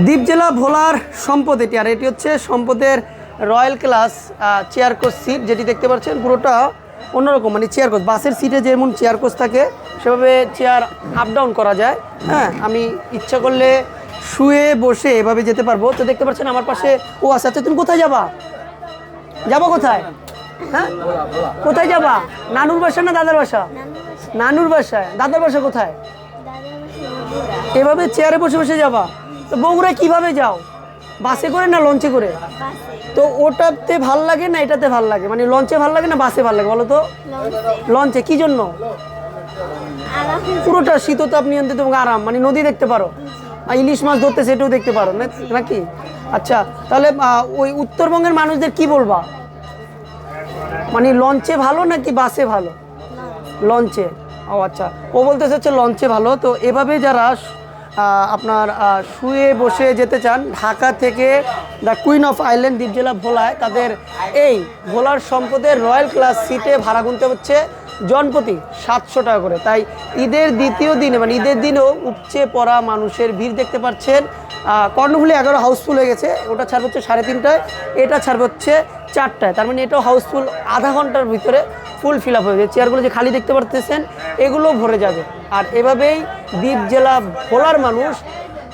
দ্বীপ জেলা ভোলার সম্পদ এটি, আর এটি হচ্ছে সম্পদের royal class chair coach seat, যেটি দেখতে পাচ্ছেন পুরোটা অন্যরকম, মানে চেয়ার কোচ বাসের সিটে যেমন চেয়ার কোচ থাকে সেভাবে চেয়ার আপ ডাউন করা যায়। হ্যাঁ, আমি ইচ্ছা করলে শুয়ে বসে এভাবে যেতে পারবো। তো দেখতে পাচ্ছেন আমার পাশে ও আচ্ছা, তুমি কোথায় যাবা? যাবো কোথায়? হ্যাঁ, কোথায় যাবা? নানুর বাসা না দাদার বাসা? নানুর বাসায়। দাদার বাসা কোথায়? এভাবে চেয়ারে বসে বসে যাবা? তো বগুড়ায় কিভাবে যাও? বাসে করে না লঞ্চে করে? তো ওটাতে ভাল লাগে না এটাতে ভাল লাগে, মানে লঞ্চে ভাল লাগে না বাসে ভাল লাগে বলো তো? লঞ্চে। কি জন্য? পুরোটা শীততাপ নিয়ন্ত্রিত এবং আরাম, মানে নদী দেখতে পারো, ইলিশ মাছ ধরতে সেটাও দেখতে পারো নাকি? আচ্ছা, তাহলে ওই উত্তরবঙ্গের মানুষদের কি বলবা, মানে লঞ্চে ভালো নাকি বাসে ভালো? লঞ্চে। ও আচ্ছা, ও বলতেছে হচ্ছে লঞ্চে ভালো। তো এভাবে যারা আপনার শুয়ে বসে যেতে চান ঢাকা থেকে দ্য কুইন অফ আইল্যান্ড দ্বীপ জেলা ভোলায়, তাদের এই ভোলার সম্পদের রয়্যাল ক্লাস সিটে ভাড়া গুনতে হচ্ছে জনপ্রতি 700 টাকা করে। তাই ঈদের দ্বিতীয় দিনে, মানে ঈদের দিনেও উপচে পড়া মানুষের ভিড় দেখতে পাচ্ছেন। কর্ণফুলি 11 হাউসফুল হয়ে গেছে, ওটা ছাড়বে হচ্ছে 3:30টায়, এটা ছাড়বে হচ্ছে 4টায়। তার মানে এটাও হাউসফুল, আধা ঘন্টার ভিতরে ফুল ফিল আপ হয়ে যাবে। চেয়ারগুলো যে খালি দেখতে পারতেছেন এগুলো ভরে যাবে। আর এভাবেই দ্বীপ জেলা ভোলার মানুষ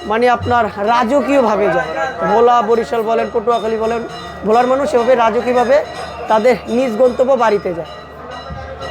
মানে আপনার রাজকীয়ভাবে যায়। ভোলা, বরিশাল বলেন, পটুয়াখালী বলেন, ভোলার মানুষ এভাবে রাজকীয়ভাবে তাদের নিজ গন্তব্য বাড়িতে যায়।